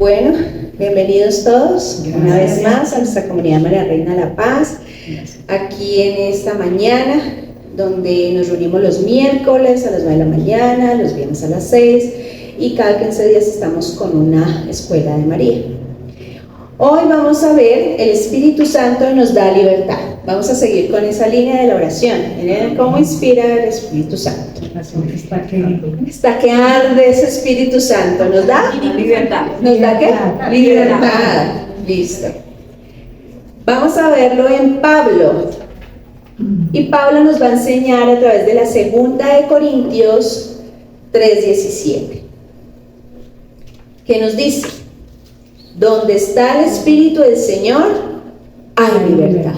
Bueno, bienvenidos todos una vez más a nuestra comunidad María Reina La Paz, aquí en esta mañana, donde nos reunimos los miércoles a las 9 de la mañana, los viernes a las 6, y cada 15 días estamos con una escuela de María. Hoy vamos a ver, el Espíritu Santo nos da libertad. Vamos a seguir con esa línea de la oración. Miren cómo inspira el Espíritu Santo. Está que arde ese Espíritu Santo. ¿Nos da? Libertad. ¿Nos da qué? Libertad. Listo. Vamos a verlo en Pablo. Y Pablo nos va a enseñar a través de la segunda de Corintios 3:17. ¿Qué nos dice? Donde está el Espíritu del Señor, hay libertad.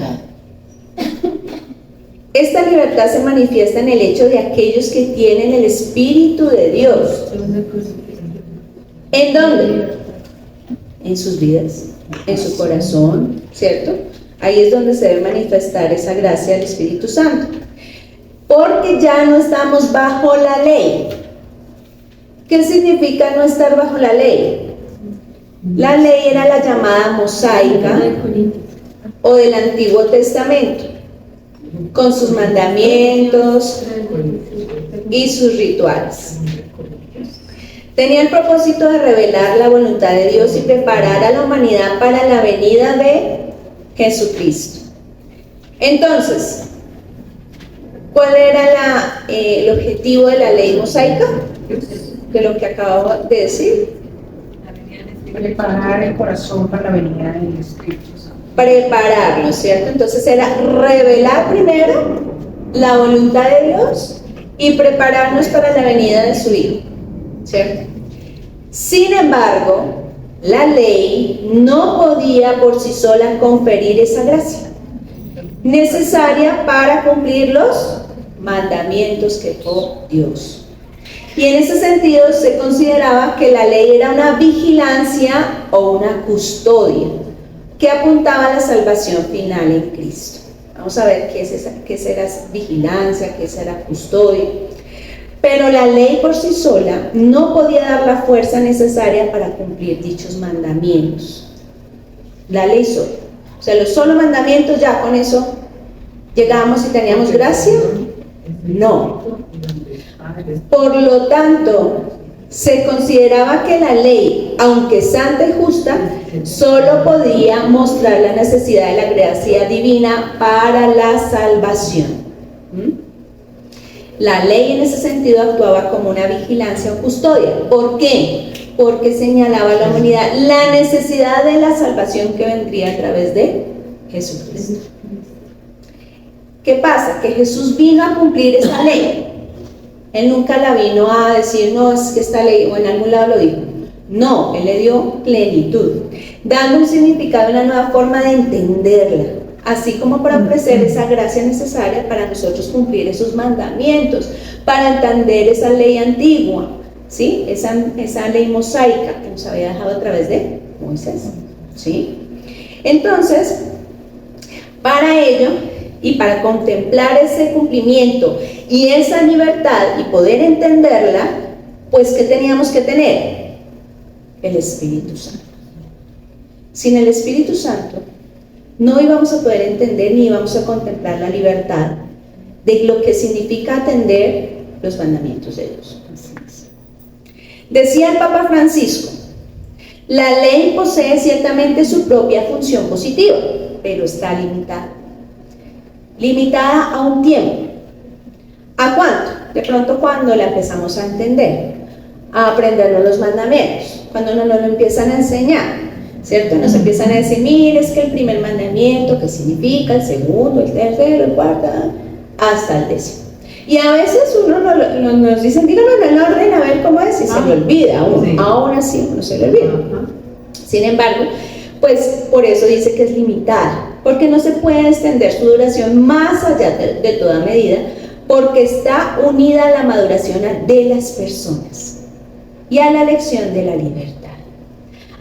Esta libertad se manifiesta en el hecho de aquellos que tienen el Espíritu de Dios. ¿En dónde? En sus vidas, en su corazón, ¿cierto? Ahí es donde se debe manifestar esa gracia del Espíritu Santo. Porque ya no estamos bajo la ley. ¿Qué significa no estar bajo la ley? La ley era la llamada mosaica o del Antiguo Testamento, con sus mandamientos y sus rituales. Tenía el propósito de revelar la voluntad de Dios y preparar a la humanidad para la venida de Jesucristo. Entonces, ¿cuál era el objetivo de la ley mosaica? De lo que acabo de decir. Preparar el corazón para la venida del Espíritu Santo. Prepararlo, ¿cierto? Entonces era revelar primero la voluntad de Dios y prepararnos para la venida de su Hijo, ¿cierto? Sin embargo, la ley no podía por sí sola conferir esa gracia necesaria para cumplir los mandamientos que dejó Dios. Y en ese sentido se consideraba que la ley era una vigilancia o una custodia que apuntaba a la salvación final en Cristo. Vamos a ver qué es esa vigilancia, qué será custodia. Pero la ley por sí sola no podía dar la fuerza necesaria para cumplir dichos mandamientos. La ley sola. O sea, los solo mandamientos, ya con eso llegábamos y teníamos gracia. No. Por lo tanto, se consideraba que la ley, aunque santa y justa, solo podía mostrar la necesidad de la gracia divina para la salvación. La ley en ese sentido actuaba como una vigilancia o custodia. ¿Por qué? Porque señalaba a la humanidad la necesidad de la salvación que vendría a través de Jesucristo. ¿Qué pasa? Que Jesús vino a cumplir esa ley. Él nunca la vino a decir, no, es que esta ley, o en algún lado lo dijo. No, Él le dio plenitud, dando un significado, una nueva forma de entenderla, así como para ofrecer esa gracia necesaria para nosotros cumplir esos mandamientos, para entender esa ley antigua, ¿sí? Esa ley mosaica que nos había dejado a través de Moisés, ¿sí? Entonces, para ello, y para contemplar ese cumplimiento y esa libertad y poder entenderla, pues ¿qué teníamos que tener? El Espíritu Santo. Sin el Espíritu Santo no íbamos a poder entender ni íbamos a contemplar la libertad de lo que significa atender los mandamientos de Dios. Decía el Papa Francisco, la ley posee ciertamente su propia función positiva, pero está limitada a un tiempo. ¿A cuánto? De pronto cuando la empezamos a entender, a aprendernos los mandamientos, cuando nos lo empiezan a enseñar, ¿cierto? Nos empiezan a decir, mire, es que el primer mandamiento, ¿qué significa? El segundo, el tercero, el cuarto, hasta el 10º. Y a veces uno nos dice, díganos en orden a ver cómo es, y se le olvida a uno, aún así uno se le olvida. Sin embargo, pues por eso dice que es limitada, porque no se puede extender su duración más allá de toda medida, porque está unida a la maduración de las personas y a la elección de la libertad.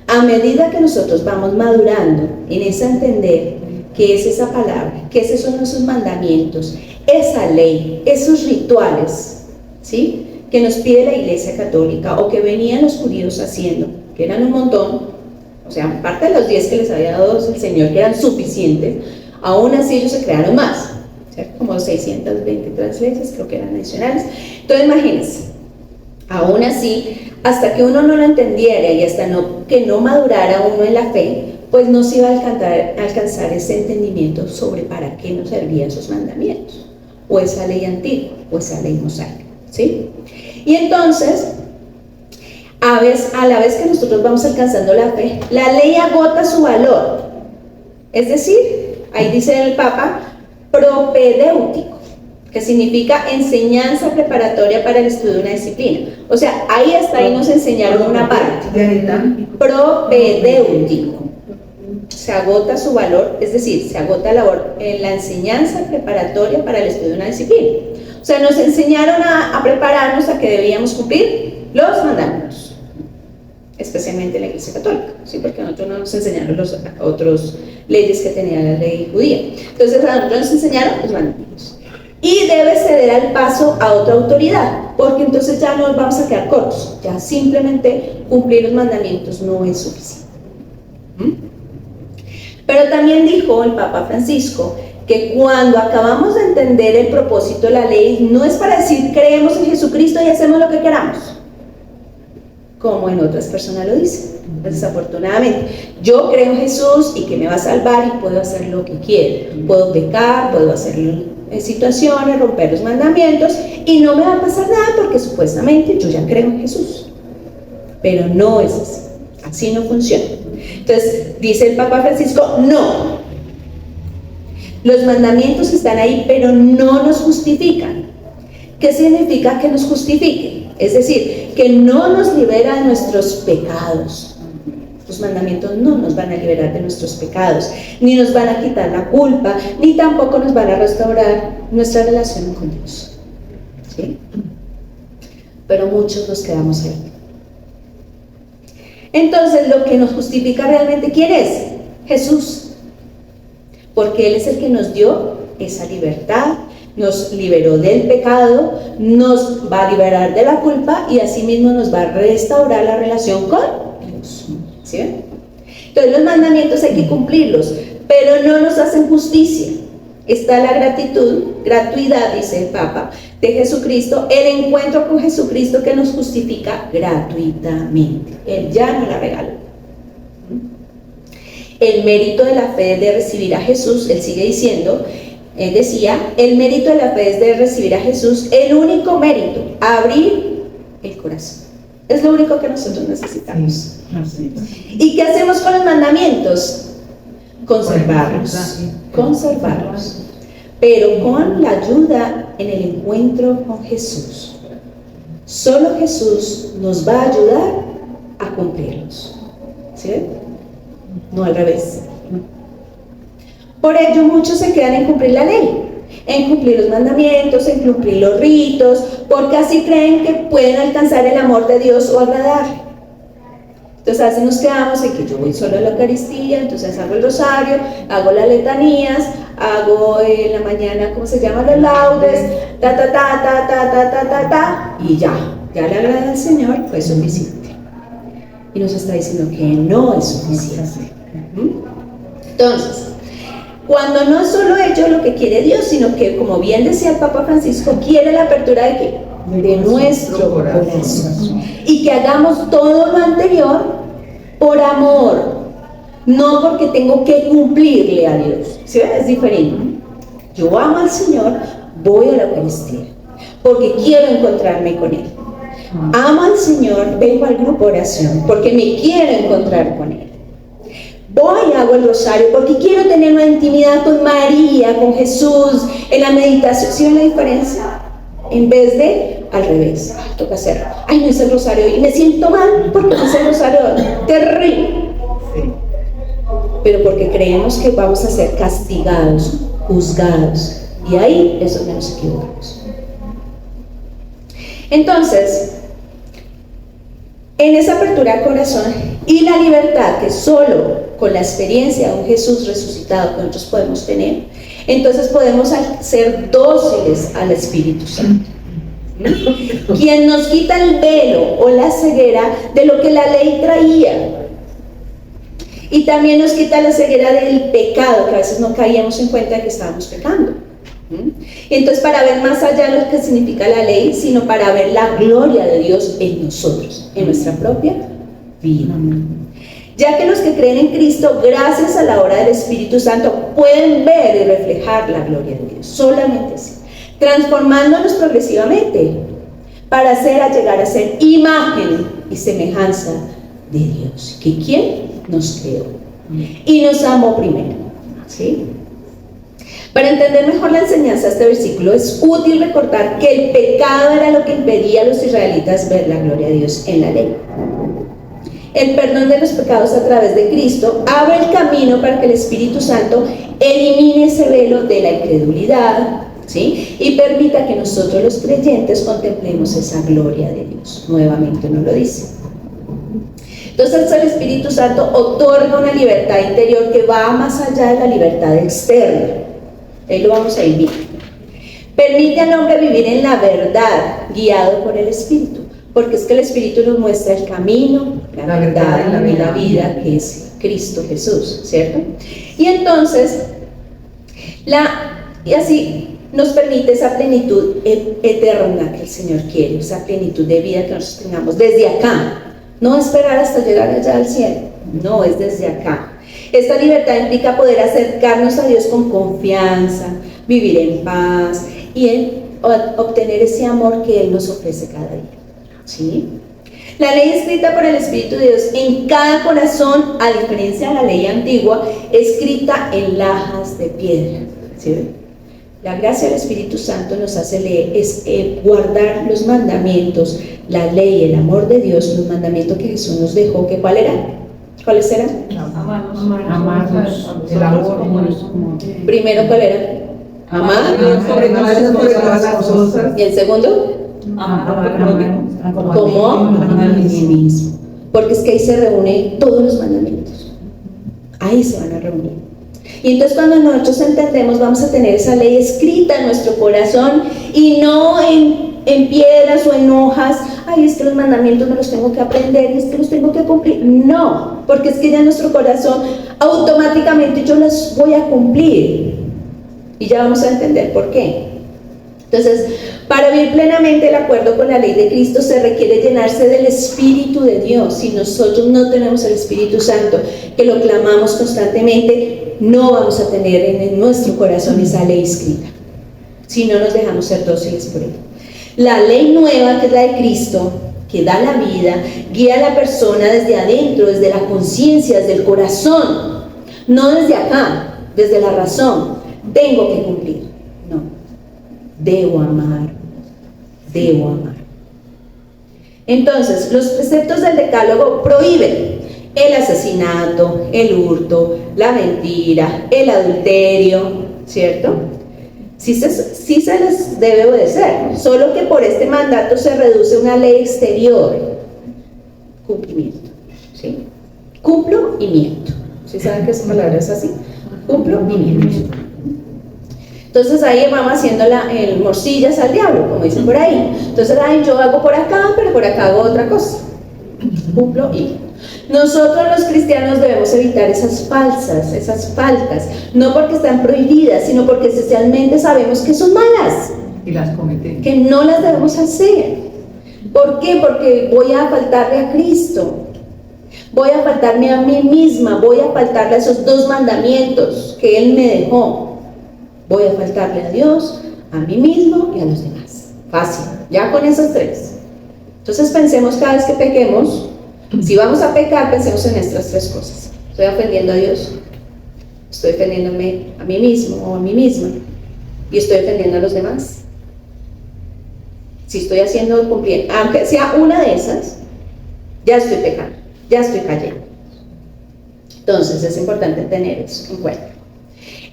A medida que nosotros vamos madurando en ese entender qué es esa palabra, qué esos son esos mandamientos, esa ley, esos rituales, ¿sí?, que nos pide la Iglesia Católica o que venían los judíos haciendo, que eran un montón, O sea, aparte de los 10 que les había dado el Señor, que eran suficientes, aún así ellos se crearon más, ¿cierto? Como 623 leyes, creo que eran adicionales. Entonces imagínense, aún así, hasta que uno no lo entendiera y hasta que no madurara uno en la fe, pues no se iba a alcanzar ese entendimiento sobre para qué nos servían esos mandamientos, o esa ley antigua, o esa ley mosaica, ¿sí? Y entonces, a la vez que nosotros vamos alcanzando la fe, la ley agota su valor. Es decir, ahí dice el Papa, propedéutico, que significa enseñanza preparatoria para el estudio de una disciplina. O sea, ahí nos enseñaron una parte. Propedéutico. Se agota su valor, es decir, se agota la enseñanza preparatoria para el estudio de una disciplina. O sea, nos enseñaron a prepararnos a que debíamos cumplir los mandamientos, especialmente en la Iglesia Católica, ¿sí? Porque a nosotros no nos enseñaron las otras leyes que tenía la ley judía. Entonces a nosotros nos enseñaron los mandamientos. Y debe ceder al paso a otra autoridad, porque entonces ya no nos vamos a quedar cortos, ya simplemente cumplir los mandamientos no es suficiente. Pero también dijo el Papa Francisco que cuando acabamos de entender el propósito de la ley, no es para decir creemos en Jesucristo y hacemos lo que queramos, como en otras personas lo dicen, desafortunadamente. Yo creo en Jesús y que me va a salvar y puedo hacer lo que quiero, puedo pecar, puedo hacer situaciones, romper los mandamientos y no me va a pasar nada porque supuestamente yo ya creo en Jesús, pero no es así, así no funciona. Entonces dice el Papa Francisco, no, los mandamientos están ahí pero no nos justifican. ¿Qué significa que nos justifiquen? Es decir, que no nos libera de nuestros pecados. Los mandamientos no nos van a liberar de nuestros pecados, ni nos van a quitar la culpa, ni tampoco nos van a restaurar nuestra relación con Dios, ¿sí? Pero muchos nos quedamos ahí. Entonces, lo que nos justifica realmente, ¿quién es? Jesús, porque Él es el que nos dio esa libertad, nos liberó del pecado, nos va a liberar de la culpa y asimismo nos va a restaurar la relación con Dios, ¿sí? Entonces los mandamientos hay que cumplirlos, pero no nos hacen justicia. Está la gratuidad, dice el Papa, de Jesucristo, el encuentro con Jesucristo que nos justifica gratuitamente. Él ya nos la regaló. El mérito de la fe es de recibir a Jesús. Él sigue diciendo, él decía, el mérito de la fe es de recibir a Jesús, el único mérito, abrir el corazón. Es lo único que nosotros necesitamos. ¿Y qué hacemos con los mandamientos? Conservarlos, pero con la ayuda en el encuentro con Jesús. Solo Jesús nos va a ayudar a cumplirlos, ¿sí? No al revés. Por ello muchos se quedan en cumplir la ley, en cumplir los mandamientos, en cumplir los ritos, porque así creen que pueden alcanzar el amor de Dios o agradar. Entonces a veces nos quedamos en que yo voy solo a la Eucaristía, entonces hago el rosario, hago las letanías, hago en la mañana, ¿cómo se llaman? Los laudes, y ya le agrada al Señor, pues es suficiente. Y nos está diciendo que no es suficiente. Entonces, cuando no es solo ello lo que quiere Dios, sino que, como bien decía el Papa Francisco, quiere la apertura de ¿qué? De nuestro corazón. Y que hagamos todo lo anterior por amor, no porque tengo que cumplirle a Dios. ¿Sí? Es diferente. Yo amo al Señor, voy a la Eucaristía, porque quiero encontrarme con Él. Amo al Señor, vengo al grupo de oración, porque me quiero encontrar con Él. Voy y hago el rosario porque quiero tener una intimidad con María, con Jesús, en la meditación. ¿Sí ven la diferencia? En vez de al revés, toca hacerlo. Ay, no hice el rosario y me siento mal porque no hice el rosario, terrible. Pero porque creemos que vamos a ser castigados, juzgados, y ahí es donde nos equivocamos. Entonces, en esa apertura al corazón y la libertad que solo con la experiencia de un Jesús resucitado que nosotros podemos tener, entonces podemos ser dóciles al Espíritu Santo, quien nos quita el velo o la ceguera de lo que la ley traía. Y también nos quita la ceguera del pecado, que a veces no caíamos en cuenta de que estábamos pecando. Y entonces, para ver más allá de lo que significa la ley, sino para ver la gloria de Dios en nosotros, en nuestra propia vida. Ya que los que creen en Cristo, gracias a la obra del Espíritu Santo, pueden ver y reflejar la gloria de Dios, solamente así, transformándonos progresivamente para llegar a ser imagen y semejanza de Dios, que ¿quién nos creó? Y nos amó primero, ¿sí? Para entender mejor la enseñanza de este versículo, es útil recordar que el pecado era lo que impedía a los israelitas ver la gloria de Dios en la ley. El perdón de los pecados a través de Cristo abre el camino para que el Espíritu Santo elimine ese velo de la incredulidad, ¿sí? Y permita que nosotros los creyentes contemplemos esa gloria de Dios. Nuevamente nos lo dice. Entonces el Espíritu Santo otorga una libertad interior que va más allá de la libertad externa. Ahí lo vamos a ir viendo. Permite al hombre vivir en la verdad, guiado por el Espíritu, porque es que el Espíritu nos muestra el camino, la verdad y la vida, que es Cristo Jesús, ¿cierto? Y entonces, y así nos permite esa plenitud eterna que el Señor quiere, esa plenitud de vida que nosotros tengamos desde acá, no esperar hasta llegar allá al cielo, no, es desde acá. Esta libertad implica poder acercarnos a Dios con confianza, vivir en paz y obtener ese amor que Él nos ofrece cada día, ¿sí? La ley escrita por el Espíritu de Dios en cada corazón, a diferencia de la ley antigua, escrita en lajas de piedra, ¿sí? La gracia del Espíritu Santo nos hace guardar los mandamientos, la ley, el amor de Dios, los mandamientos que Jesús nos dejó, que ¿cuáles eran? Amarnos, el amor como Primero, ¿cuál era? Amar. ¿Y el segundo? Como a mí mismo. Porque es que ahí se reúnen todos los mandamientos. Ahí se van a reunir. Y entonces cuando nosotros entendemos, vamos a tener esa ley escrita en nuestro corazón y no en piedras o en hojas. Ay, es que los mandamientos no los tengo que aprender y es que los tengo que cumplir. No, porque es que ya en nuestro corazón automáticamente yo los voy a cumplir. Y ya vamos a entender por qué. Entonces, para vivir plenamente el acuerdo con la ley de Cristo se requiere llenarse del Espíritu de Dios. Si nosotros no tenemos el Espíritu Santo, que lo clamamos constantemente, no vamos a tener en nuestro corazón esa ley escrita, si no nos dejamos ser dóciles por Él. La ley nueva, que es la de Cristo, que da la vida, guía a la persona desde adentro, desde la conciencia, desde el corazón, no desde acá, desde la razón. Tengo que cumplir, no, debo amar. Entonces, los preceptos del decálogo prohíben el asesinato, el hurto, la mentira, el adulterio, ¿cierto? Sí se les debe obedecer, solo que por este mandato se reduce una ley exterior, cumplimiento, ¿sí? Cumplo y miento. ¿Sí saben que esa palabra es así? Cumplo y miento. Entonces ahí vamos haciendo el morcillas al diablo, como dicen por ahí. Entonces, yo hago por acá, pero por acá hago otra cosa. Cumplo y miento. Nosotros los cristianos debemos evitar esas faltas, no porque están prohibidas, sino porque esencialmente sabemos que son malas y las cometemos, que no las debemos hacer. ¿Por qué? Porque voy a faltarle a Cristo, voy a faltarme a mí misma, voy a faltarle a esos 2 mandamientos que Él me dejó, voy a faltarle a Dios, a mí mismo y a los demás. Fácil, ya con esos 3. Entonces pensemos cada vez que pequemos. Si vamos a pecar, pensemos en estas 3 cosas. Estoy ofendiendo a Dios, estoy ofendiéndome a mí mismo o a mí misma, y estoy ofendiendo a los demás. Si estoy cumplir, aunque sea una de esas, ya estoy pecando, ya estoy cayendo. Entonces es importante tener eso en cuenta.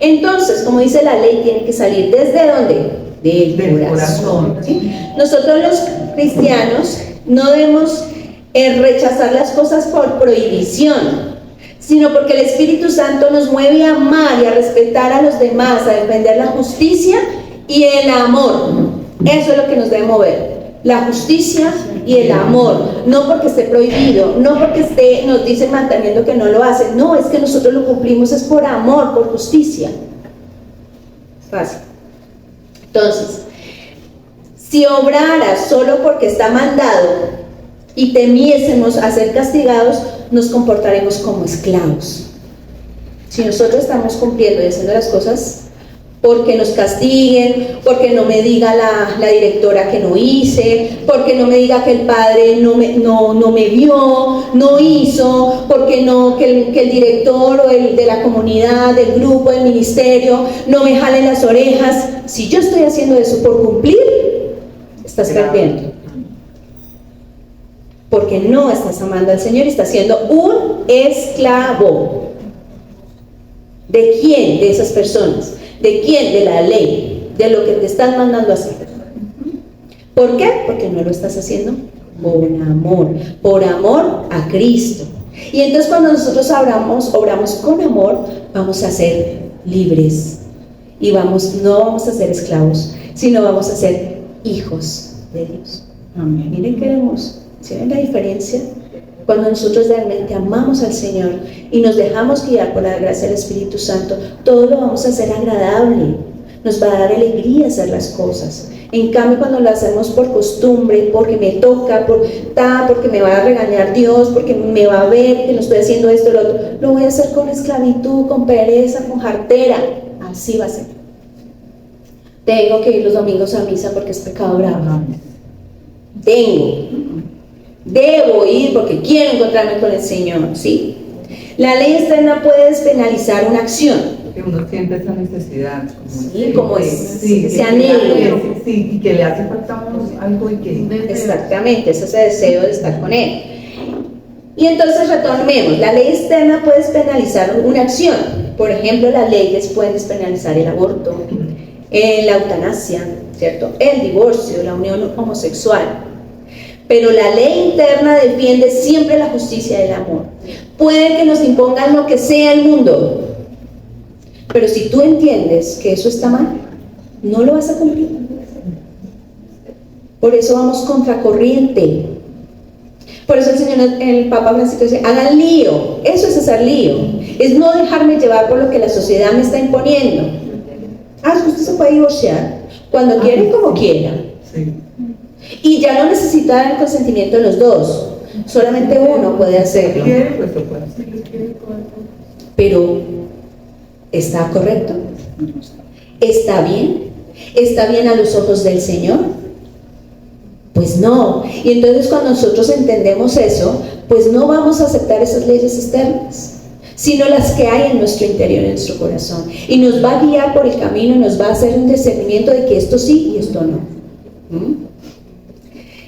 Entonces, como dice la ley, tiene que salir ¿desde dónde? Del corazón. ¿Sí? Nosotros los cristianos no debemos rechazar las cosas por prohibición, sino porque el Espíritu Santo nos mueve a amar y a respetar a los demás, a defender la justicia y el amor. Eso es lo que nos debe mover. la justicia y el amor, no porque esté prohibido, no porque nos dicen manteniendo que no lo hacen, no, es que nosotros lo cumplimos, es por amor, por justicia. Fácil. Entonces, si obrara solo porque está mandado y temiésemos a ser castigados, nos comportaremos como esclavos. Si nosotros estamos cumpliendo y haciendo las cosas porque nos castiguen, porque no me diga la directora que no hice, porque no me diga que el padre no me vio, no hizo, porque no, que el director o el de la comunidad, del grupo, del ministerio, no me jale las orejas. Si yo estoy haciendo eso por cumplir, estás perdiendo. Porque no estás amando al Señor y estás siendo un esclavo. ¿De quién? De esas personas. ¿De quién? De la ley, de lo que te están mandando a hacer. ¿Por qué? Porque no lo estás haciendo por amor a Cristo. Y entonces cuando nosotros obramos con amor, vamos a ser libres. Y no vamos a ser esclavos, sino vamos a ser hijos de Dios. Amén. Miren qué hermoso. ¿Sí ven la diferencia? Cuando nosotros realmente amamos al Señor y nos dejamos guiar por la gracia del Espíritu Santo, todo lo vamos a hacer agradable, nos va a dar alegría hacer las cosas. En cambio, cuando lo hacemos por costumbre, porque me toca, porque me va a regañar Dios, porque me va a ver que no estoy haciendo esto, lo otro, lo voy a hacer con esclavitud, con pereza, con jartera. Así va a ser. Tengo que ir los domingos a misa porque es pecado grave. Debo ir porque quiero encontrarme con el Señor, ¿sí? La ley externa puede despenalizar una acción. Que uno siente esa necesidad. Como ese anhelo. Sí, y que le hace falta a uno algo y que... Exactamente, es ese deseo de estar con Él. Y entonces retomemos, la ley externa puede despenalizar una acción. Por ejemplo, las leyes pueden despenalizar el aborto, la eutanasia, ¿cierto? El divorcio, la unión homosexual. Pero la ley interna defiende siempre la justicia y el amor. Puede que nos impongan lo que sea el mundo, pero si tú entiendes que eso está mal, no lo vas a cumplir. Por eso vamos contracorriente. Por eso el Papa Francisco dice, hagan lío. Eso es hacer lío. Es no dejarme llevar por lo que la sociedad me está imponiendo. Usted se puede divorciar cuando quiera y como quiera. Sí. Y ya no necesita el consentimiento de los dos, solamente uno puede hacerlo. Pero, ¿está correcto? ¿Está bien? ¿Está bien a los ojos del Señor? Pues no. Y entonces cuando nosotros entendemos eso, pues no vamos a aceptar esas leyes externas, sino las que hay en nuestro interior, en nuestro corazón. Y nos va a guiar por el camino y nos va a hacer un discernimiento de que esto sí y esto no.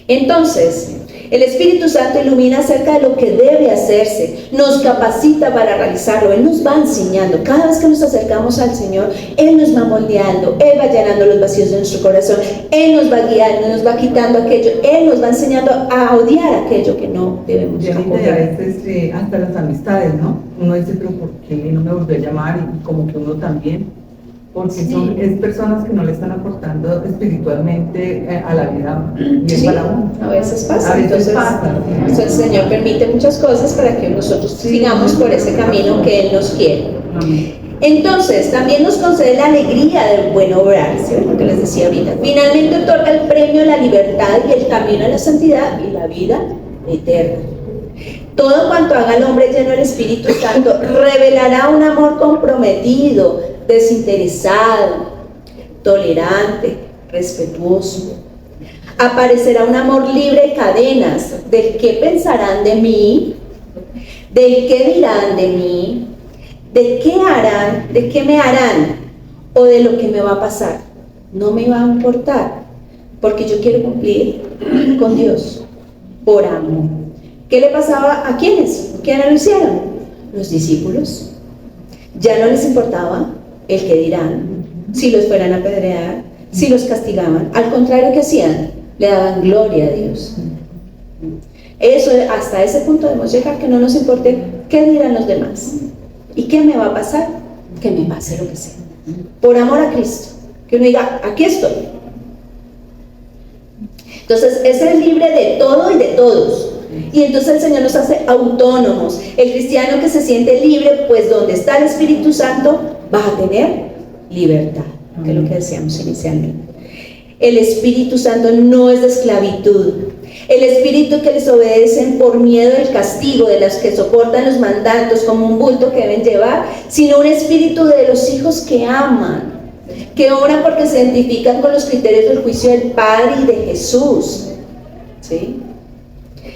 Entonces, el Espíritu Santo ilumina acerca de lo que debe hacerse, nos capacita para realizarlo, Él nos va enseñando. Cada vez que nos acercamos al Señor, Él nos va moldeando, Él va llenando los vacíos de nuestro corazón, Él nos va guiando, nos va quitando aquello, Él nos va enseñando a odiar aquello que no debemos odiar. Y a veces hasta las amistades, ¿no? Uno dice, pero ¿por qué no me volvió a llamar? Y como que uno también... Porque es personas que no le están aportando espiritualmente a la vida y es para uno. A veces pasa. Entonces el Señor permite muchas cosas para que nosotros sigamos por ese camino que Él nos quiere. Entonces, también nos concede la alegría del buen obrar, ¿sí? Lo que les decía ahorita. Finalmente otorga el premio a la libertad y el camino a la santidad y la vida eterna. Todo cuanto haga el hombre lleno del Espíritu Santo revelará un amor comprometido, desinteresado, tolerante, respetuoso. Aparecerá un amor libre de cadenas del qué pensarán de mí, del qué dirán de mí, de qué harán, de qué me harán o de lo que me va a pasar. No me va a importar, porque yo quiero cumplir con Dios por amor. ¿Qué le pasaba a quiénes? ¿Quiénes lo hicieron? Los discípulos. Ya no les importaba el que dirán, si los fueran a apedrear, si los castigaban. Al contrario, ¿qué hacían? Le daban gloria a Dios. Eso, hasta ese punto debemos llegar, que no nos importe qué dirán los demás. ¿Y qué me va a pasar? Que me pase lo que sea. Por amor a Cristo. Que uno diga, aquí estoy. Entonces, ese es libre de todo y de todos. Y entonces el Señor nos hace autónomos. El cristiano que se siente libre, pues donde está el Espíritu Santo, va a tener libertad, que es lo que decíamos inicialmente. El Espíritu Santo no es de esclavitud. El espíritu que les obedecen por miedo del castigo, de los que soportan los mandatos como un bulto que deben llevar, sino un espíritu de los hijos que aman, que oran porque se identifican con los criterios del juicio del Padre y de Jesús. ¿Sí?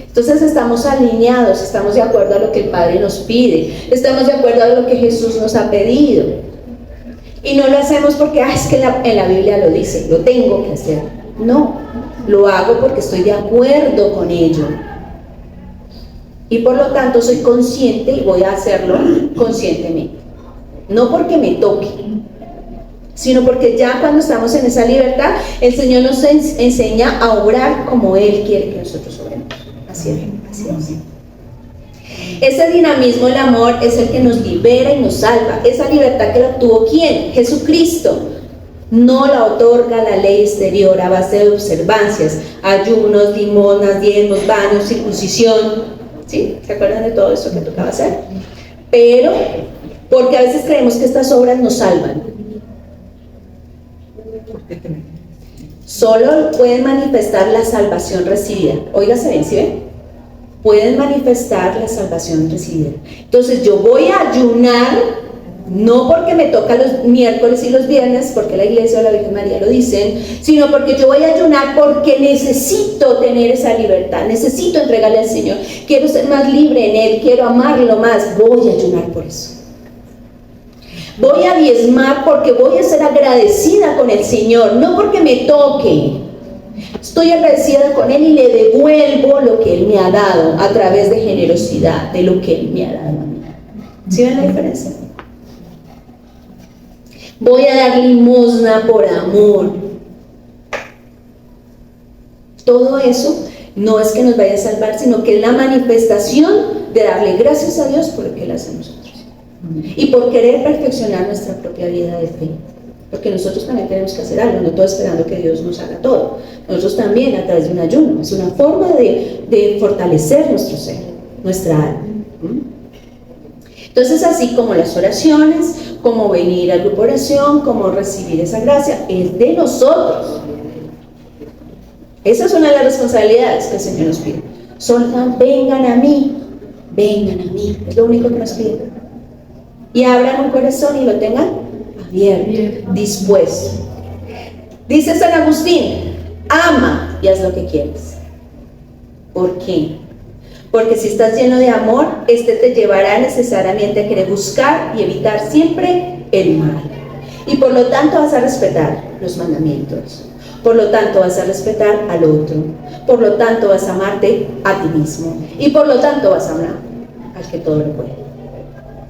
Entonces estamos alineados, estamos de acuerdo a lo que el Padre nos pide, estamos de acuerdo a lo que Jesús nos ha pedido. Y no lo hacemos porque es que en la Biblia lo dice, lo tengo que hacer. No, lo hago porque estoy de acuerdo con ello. Y por lo tanto soy consciente y voy a hacerlo conscientemente. No porque me toque, sino porque ya cuando estamos en esa libertad, el Señor nos enseña a obrar como Él quiere que nosotros obremos. Así es, así es. Ese dinamismo del amor es el que nos libera y nos salva. Esa libertad que la obtuvo ¿quién? Jesucristo. No la otorga la ley exterior a base de observancias, ayunos, limonas, diezmos, baños, circuncisión. ¿Sí? ¿Se acuerdan de todo eso que tocaba hacer? Pero, porque a veces creemos que estas obras nos salvan. Solo pueden manifestar la salvación recibida. Óigase bien, ¿sí ven? Pueden manifestar la salvación recibida. Entonces yo voy a ayunar, no porque me toca los miércoles y los viernes, porque la iglesia o la Virgen María lo dicen, sino porque yo voy a ayunar porque necesito tener esa libertad, necesito entregarle al Señor, quiero ser más libre en Él, quiero amarlo más, voy a ayunar por eso. Voy a diezmar porque voy a ser agradecida con el Señor, no porque me toque. Estoy agradecida con Él y le devuelvo lo que Él me ha dado a través de generosidad, de lo que Él me ha dado a mí. ¿Sí ven la diferencia? Voy a dar limosna por amor. Todo eso no es que nos vaya a salvar, sino que es la manifestación de darle gracias a Dios por lo que Él hace en nosotros. Y por querer perfeccionar nuestra propia vida de fe. Porque nosotros también tenemos que hacer algo, no todo esperando que Dios nos haga todo. Nosotros también a través de un ayuno, es una forma de fortalecer nuestro ser, nuestra alma. Entonces, así como las oraciones, como venir al grupo de oración, como recibir esa gracia, es de nosotros. Esa es una de las responsabilidades que el Señor nos pide. Vengan a mí, es lo único que nos pide. Y abran un corazón y lo tengan abierto, dispuesto. Dice San Agustín, ama y haz lo que quieres. ¿Por qué? Porque si estás lleno de amor, este te llevará necesariamente a querer buscar y evitar siempre el mal. Y por lo tanto vas a respetar los mandamientos. Por lo tanto vas a respetar al otro. Por lo tanto vas a amarte a ti mismo. Y por lo tanto vas a amar al que todo lo puede.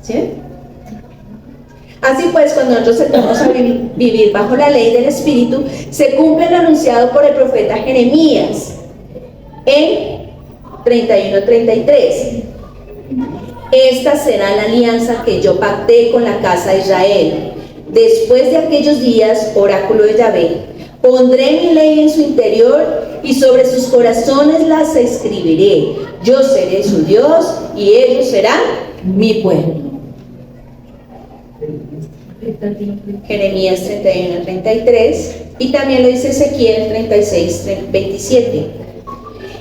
¿Sí? Así pues, cuando nosotros entramos a vivir bajo la ley del Espíritu, se cumple lo anunciado por el profeta Jeremías en 31:33. Esta será la alianza que yo pacté con la casa de Israel. Después de aquellos días, oráculo de Yahvé, pondré mi ley en su interior y sobre sus corazones las escribiré. Yo seré su Dios y ellos serán mi pueblo. Jeremías 31:33 y también lo dice Ezequiel 36:27.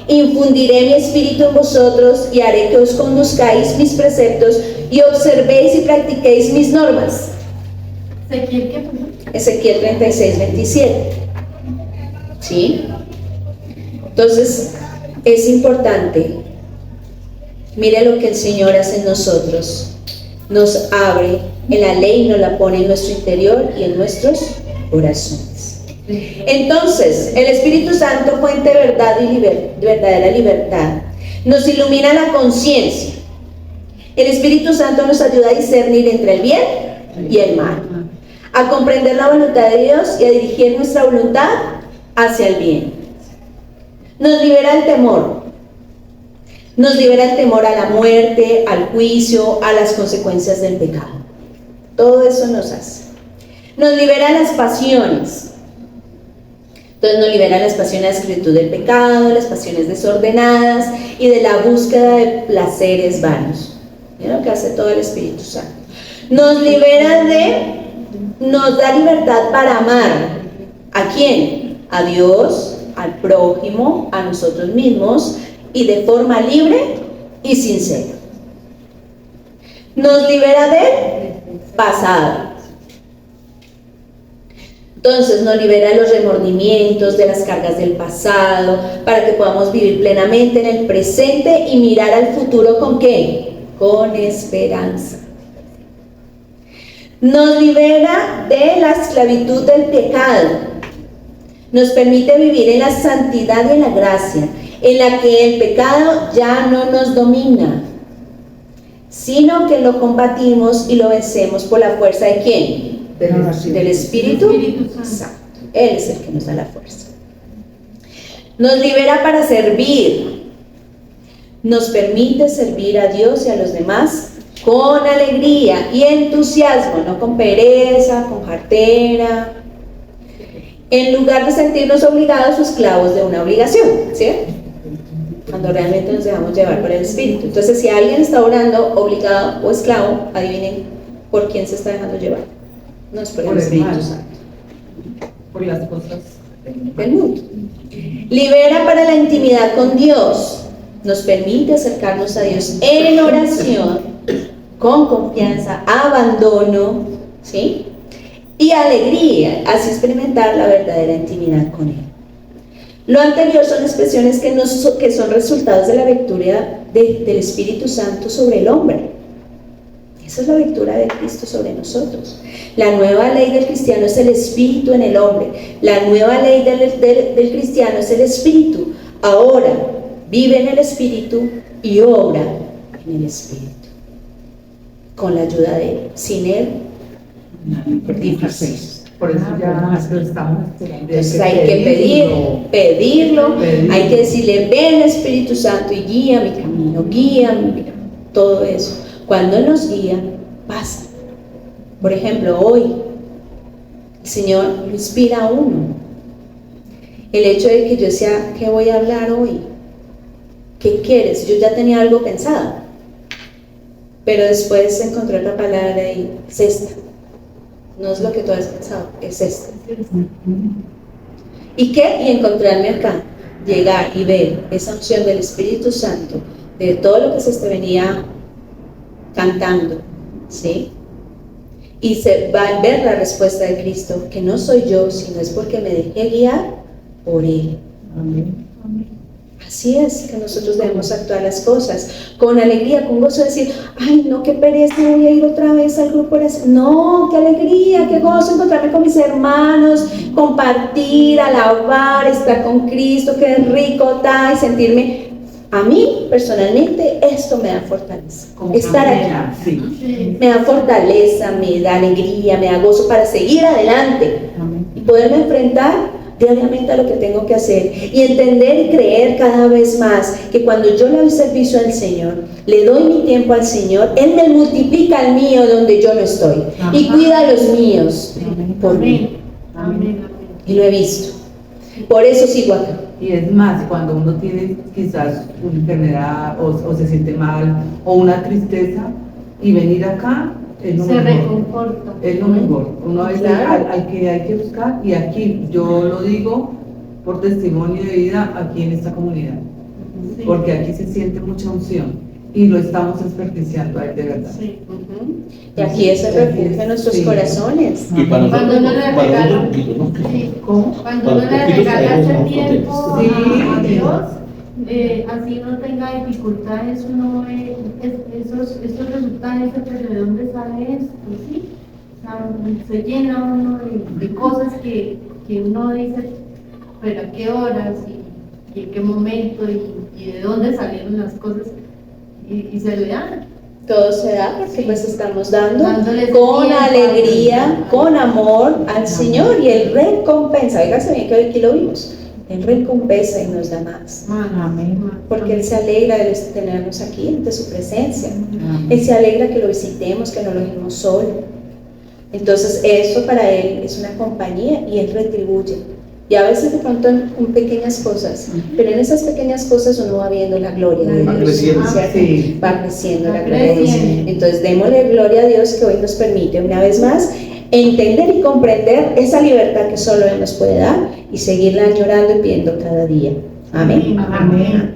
Infundiré mi espíritu en vosotros y haré que os conduzcáis mis preceptos y observéis y practiquéis mis normas. ¿Ezequiel qué? Ezequiel 36:27. ¿Sí? Entonces es importante. Mire lo que el Señor hace en nosotros. Nos abre en la ley, nos la pone en nuestro interior y en nuestros corazones. Entonces, el Espíritu Santo, fuente de verdad y verdadera libertad, nos ilumina la conciencia. El Espíritu Santo nos ayuda a discernir entre el bien y el mal, a comprender la voluntad de Dios y a dirigir nuestra voluntad hacia el bien. Nos libera del temor. Nos libera el temor a la muerte, al juicio, a las consecuencias del pecado. Todo eso nos hace. Nos libera las pasiones. Entonces nos libera las pasiones de la esclavitud del pecado, las pasiones desordenadas y de la búsqueda de placeres vanos. Es lo que hace todo el Espíritu Santo. Nos da libertad para amar. ¿A quién? A Dios, al prójimo, a nosotros mismos, y de forma libre y sincera. Nos libera del pasado. Entonces nos libera de los remordimientos, de las cargas del pasado, para que podamos vivir plenamente en el presente y mirar al futuro ¿con qué? Con esperanza. Nos libera de la esclavitud del pecado. Nos permite vivir en la santidad y en la gracia, en la que el pecado ya no nos domina, sino que lo combatimos y lo vencemos por la fuerza de ¿quién? Del Espíritu Santo. Él es el que nos da la fuerza. Nos libera para servir. Nos permite servir a Dios y a los demás con alegría y entusiasmo, no con pereza, con jartera, en lugar de sentirnos obligados o esclavos de una obligación, ¿cierto? Cuando realmente nos dejamos llevar por el Espíritu. Entonces, si alguien está orando obligado o esclavo, adivinen por quién se está dejando llevar. No es por el Espíritu Santo. Por las cosas del mundo. Libera para la intimidad con Dios. Nos permite acercarnos a Dios en oración, con confianza, abandono, ¿sí? Y alegría, así experimentar la verdadera intimidad con Él. Lo anterior son expresiones que son resultados de la victoria del Espíritu Santo sobre el hombre. Esa es la victoria de Cristo sobre nosotros. La nueva ley del cristiano es el Espíritu en el hombre. La nueva ley del cristiano es el Espíritu. Ahora vive en el Espíritu y obra en el Espíritu. Con la ayuda de Él. Sin Él, difícil. Por eso ya estamos. Entonces hay que pedirlo, hay que decirle: ven Espíritu Santo y guía mi camino, guía mi camino. Todo eso. Cuando Él nos guía, pasa. Por ejemplo, hoy el Señor lo inspira a uno. El hecho de que yo decía: ¿qué voy a hablar hoy? ¿Qué quieres? Yo ya tenía algo pensado, pero después encontré otra palabra y es esta. No es lo que tú has pensado, es esta. ¿Y qué? Y encontrarme acá, llegar y ver esa unción del Espíritu Santo, de todo lo que se venía cantando, ¿sí? Y se va a ver la respuesta de Cristo, que no soy yo, sino es porque me dejé guiar por Él. Amén. Así es que nosotros debemos actuar las cosas con alegría, con gozo, decir: ay no, qué pereza, voy a ir otra vez al grupo. No, qué alegría, qué gozo encontrarme con mis hermanos, compartir, alabar, estar con Cristo, qué rico da, y sentirme. A mí personalmente esto me da fortaleza, estar aquí me da fortaleza, me da alegría, me da gozo para seguir adelante y poderme enfrentar diariamente a lo que tengo que hacer, y entender y creer cada vez más que cuando yo le doy servicio al Señor, le doy mi tiempo al Señor, Él me multiplica el mío donde yo no estoy y cuida a los míos por mí. Y lo he visto, por eso sigo acá. Y es más, cuando uno tiene quizás una enfermedad o se siente mal o una tristeza, y venir acá es lo mejor. Reconforta. Es lo mejor. Uno a veces al que hay que buscar, y aquí yo lo digo por testimonio de vida aquí en esta comunidad, sí. Porque aquí se siente mucha unción y lo estamos desperdiciando ahí de verdad. Sí. Y aquí es el refugio de nuestros corazones. Y para cuando uno le regala, cuando uno le regala ese tiempo a Dios, así no tenga dificultades, uno ve estos resultados, pero ¿de dónde sale esto? ¿Sí? O sea, se llena uno de cosas que uno dice: pero ¿a qué horas? Y en qué momento, y de dónde salieron las cosas, y se le dan. Todo se da porque pues estamos dando Dándoles con tiempo, alegría, con amor al Señor, y Él recompensa. Oiganse bien que hoy aquí lo vimos. Él recompensa y nos da más. Amén. Porque Él se alegra de tenernos aquí, ante su presencia. Él se alegra que lo visitemos, que no lo dejemos solo. Entonces eso para Él es una compañía, y Él retribuye Y a veces de pronto en pequeñas cosas, pero en esas pequeñas cosas uno va viendo la gloria de Va Dios. creciendo. ¿Cierto? Sí. Va creciendo Va la gloria de Dios. creciendo. Entonces démosle gloria a Dios que hoy nos permite una vez más entender y comprender esa libertad que solo Él nos puede dar y seguirla añorando y pidiendo cada día. Amén. Amén.